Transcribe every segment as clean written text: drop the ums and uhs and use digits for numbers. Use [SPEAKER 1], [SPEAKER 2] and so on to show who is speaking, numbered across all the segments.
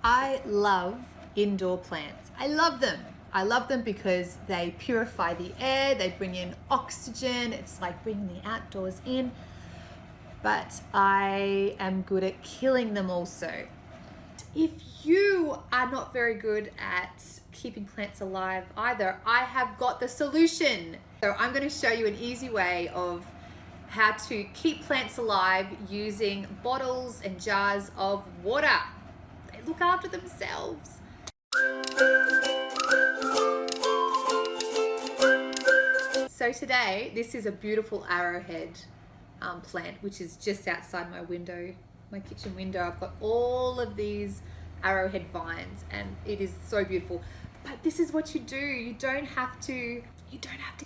[SPEAKER 1] I love indoor plants. I love them. I love them because they purify the air, they bring in oxygen, it's like bringing the outdoors in. But I am good at killing them also. If you are not very good at keeping plants alive either, I have got the solution. So I'm going to show you an easy way of how to keep plants alive using bottles and jars of water. They look after themselves. So today, this is a beautiful arrowhead plant, which is just outside my window, my kitchen window. I've got all of these arrowhead vines and it is so beautiful. But this is what you do. You don't have to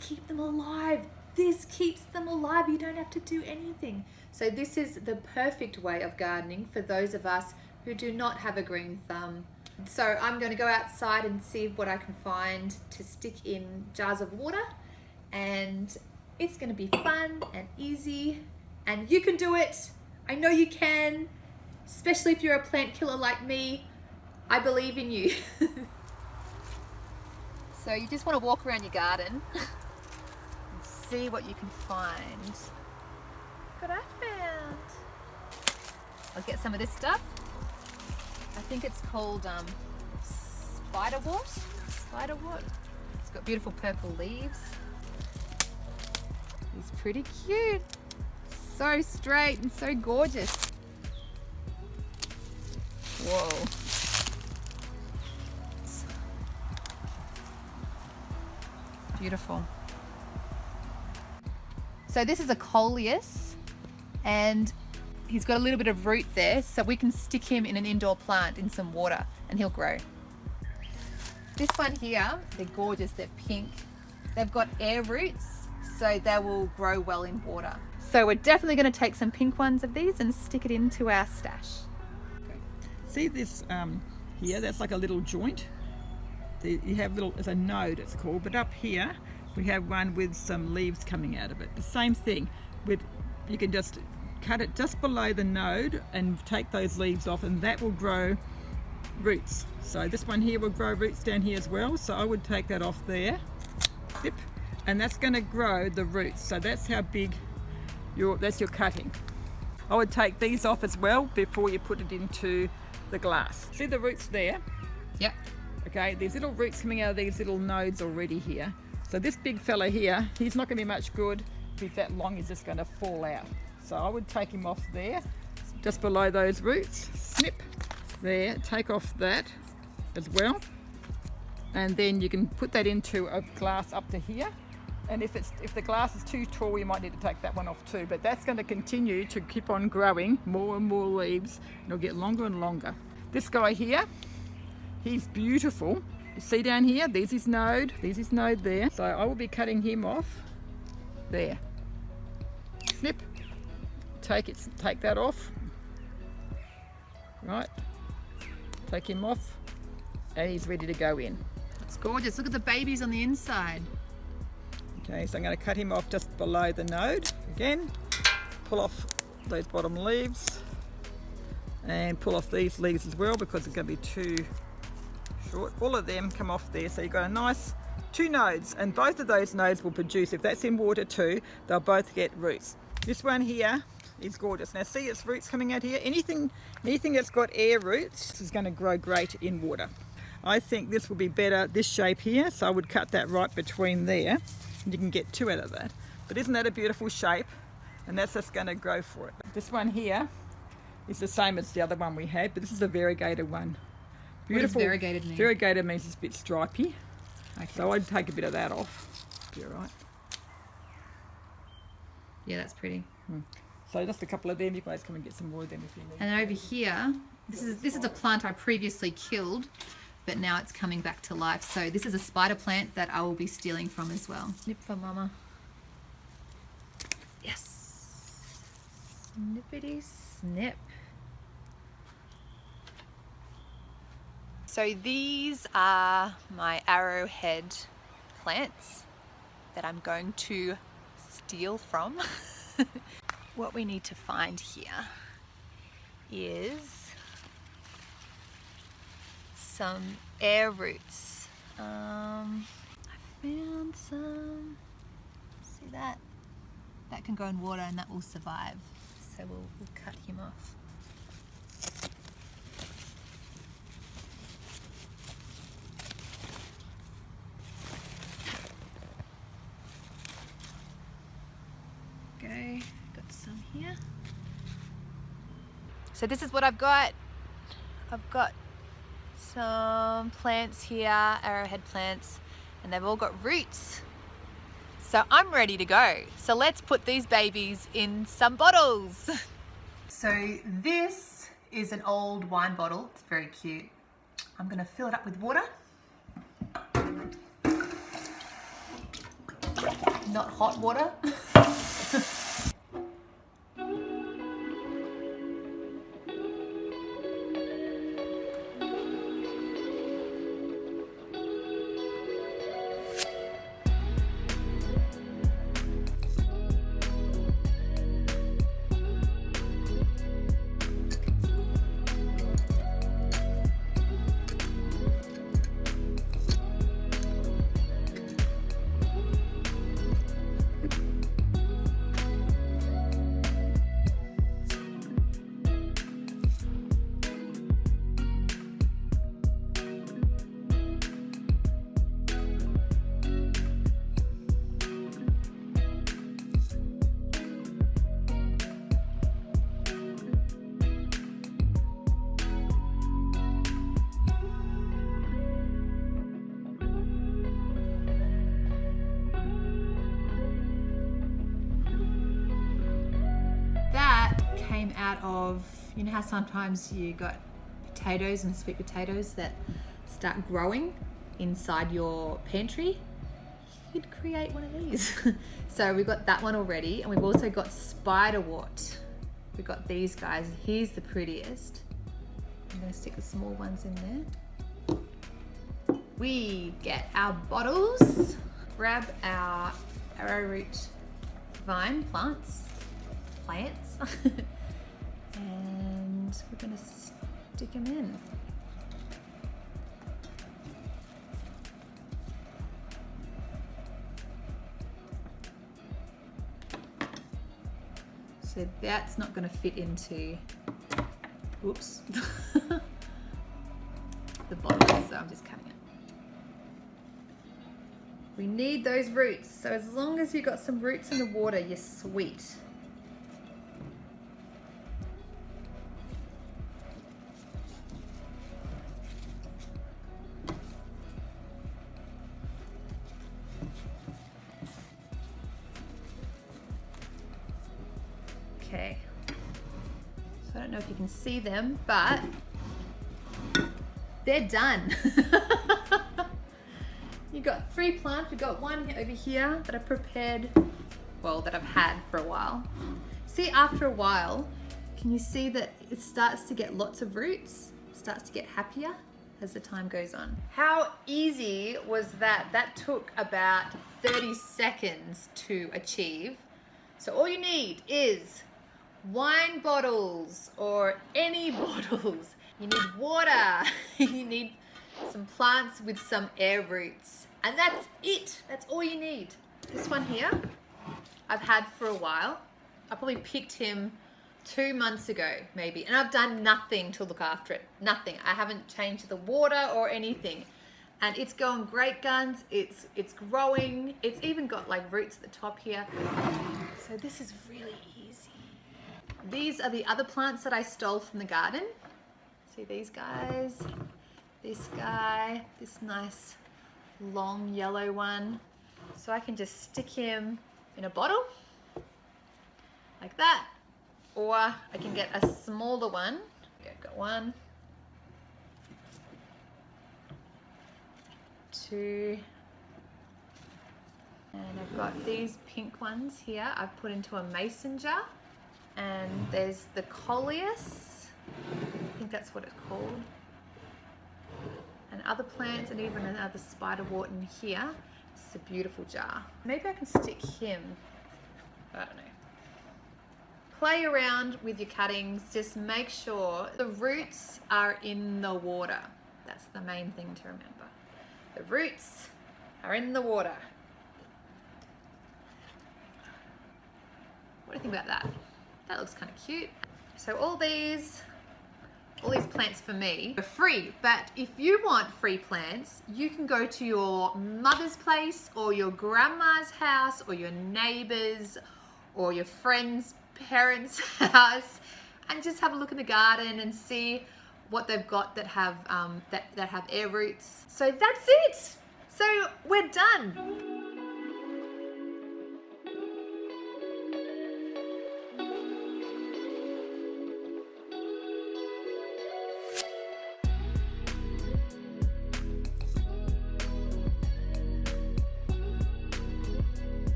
[SPEAKER 1] keep them alive. This keeps them alive. You don't have to do anything. So this is the perfect way of gardening for those of us who do not have a green thumb. So I'm going to go outside and see what I can find to stick in jars of water, and it's going to be fun and easy, and you can do it. I know you can, especially if you're a plant killer like me. I believe in you. So you just want to walk around your garden and see what you can find. Look what I found. I'll get some of this stuff. I think it's called spiderwort. Spiderwort. It's got beautiful purple leaves. It's pretty cute. So straight and so gorgeous. Whoa. Beautiful. So this is a coleus, and he's got a little bit of root there, so we can stick him in an indoor plant in some water and he'll grow. This one here, they're gorgeous, they're pink. They've got air roots, so they will grow well in water. So we're definitely going to take some pink ones of these and stick it into our stash.
[SPEAKER 2] See this here, that's like a little joint. You have little, it's a node it's called, but up here we have one with some leaves coming out of it. The same thing, you can just cut it just below the node and take those leaves off, and that will grow roots. So this one here will grow roots down here as well, so I would take that off there. Yep. And that's going to grow the roots, so that's how big that's your cutting. I would take these off as well before you put it into the glass. See the roots there?
[SPEAKER 1] Yep.
[SPEAKER 2] Okay, there's little roots coming out of these little nodes already here. So this big fella here, he's not going to be much good. If he's that long, he's just going to fall out. So I would take him off there, just below those roots. Snip there, take off that as well. And then you can put that into a glass up to here. And if the glass is too tall, you might need to take that one off too. But that's going to continue to keep on growing more and more leaves, and it'll get longer and longer. This guy here, he's beautiful. You see down here, there's his node there. So I will be cutting him off there. Snip, take that off. Right, take him off, and he's ready to go in.
[SPEAKER 1] It's gorgeous. Look at the babies on the inside.
[SPEAKER 2] Okay, so I'm going to cut him off just below the node again, pull off those bottom leaves, and pull off these leaves as well because it's going to be too short. All of them come off there, so you've got a nice 2 nodes, and both of those nodes will produce, if that's in water too, they'll both get roots. This one here is gorgeous. Now see its roots coming out here? Anything that's got air roots is going to grow great in water. I think this will be better, this shape here, so I would cut that right between there. You can get 2 out of that. But isn't that a beautiful shape? And that's just going to grow for it. This one here is the same as the other one we had, but this is a variegated one. Beautiful.
[SPEAKER 1] What does variegated mean?
[SPEAKER 2] Variegated means it's a bit stripy.
[SPEAKER 1] Okay.
[SPEAKER 2] So I'd take a bit of that off. Be all right.
[SPEAKER 1] Yeah, that's pretty.
[SPEAKER 2] So just a couple of them. You guys come and get some more of them if you need.
[SPEAKER 1] And then over here, this is a plant I previously killed, but now it's coming back to life. So this is a spider plant that I will be stealing from as well. Snip for mama. Yes. Snippity snip. So these are my arrowhead plants that I'm going to steal from. What we need to find here is some air roots. I found some. See that? That can go in water and that will survive. So we'll cut him off. Okay, got some here. So this is what I've got. I've got some plants here, arrowhead plants, and they've all got roots. So I'm ready to go. So let's put these babies in some bottles. So this is an old wine bottle. It's very cute. I'm gonna fill it up with water. Not hot water. Came out of, you know how sometimes you got potatoes and sweet potatoes that start growing inside your pantry? You'd create one of these. So we've got that one already, and we've also got spiderwort. We've got these guys. Here's the prettiest. I'm going to stick the small ones in there. We get our bottles, grab our arrowroot vine plants, and we're going to stick them in. So that's not going to fit into, oops, the bottle, so I'm just cutting it. We need those roots, so as long as you've got some roots in the water, you're sweet. Okay, so I don't know if you can see them, but they're done. You got 3 plants. We've got one over here that I prepared, well, that I've had for a while. See, after a while, can you see that it starts to get lots of roots? It starts to get happier as the time goes on. How easy was that? That took about 30 seconds to achieve. So all you need is wine bottles or any bottles. You need water. You need some plants with some air roots. And that's it. That's all you need. This one here, I've had for a while. I probably picked him 2 months ago, maybe. And I've done nothing to look after it. Nothing. I haven't changed the water or anything. And it's going great guns. It's growing. It's even got like roots at the top here. So this is really easy. These are the other plants that I stole from the garden. See these guys? This guy, this nice long yellow one. So I can just stick him in a bottle like that, or I can get a smaller one. Okay, I've got 1, 2, and I've got these pink ones here I've put into a mason jar, and there's the coleus, I think that's what it's called, and other plants, and even another spiderwort in here. It's a beautiful jar. Maybe I can stick him, I don't know. Play around with your cuttings, just make sure the roots are in the water. That's the main thing to remember. The roots are in the water. What do you think about that? That looks kind of cute. So all these plants for me are free, but if you want free plants, you can go to your mother's place or your grandma's house or your neighbor's or your friend's parents' house and just have a look in the garden and see what they've got that have that have air roots. So that's it. So we're done.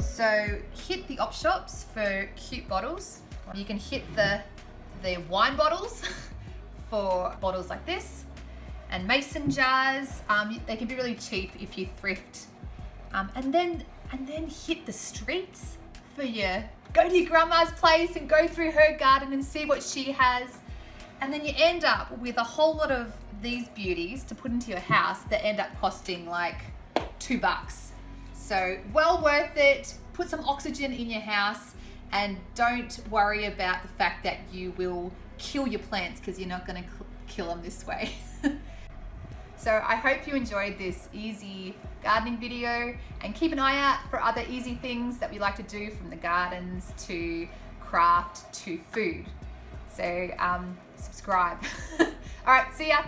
[SPEAKER 1] So hit the op shops for cute bottles. You can hit the wine bottles for bottles like this, and mason jars. They can be really cheap if you thrift. And then hit the streets for go to your grandma's place and go through her garden and see what she has. And then you end up with a whole lot of these beauties to put into your house that end up costing like $2. So well worth it. Put some oxygen in your house and don't worry about the fact that you will kill your plants because you're not going to kill them this way. So I hope you enjoyed this easy gardening video, and keep an eye out for other easy things that we like to do, from the gardens to craft to food. So subscribe. All right, see ya.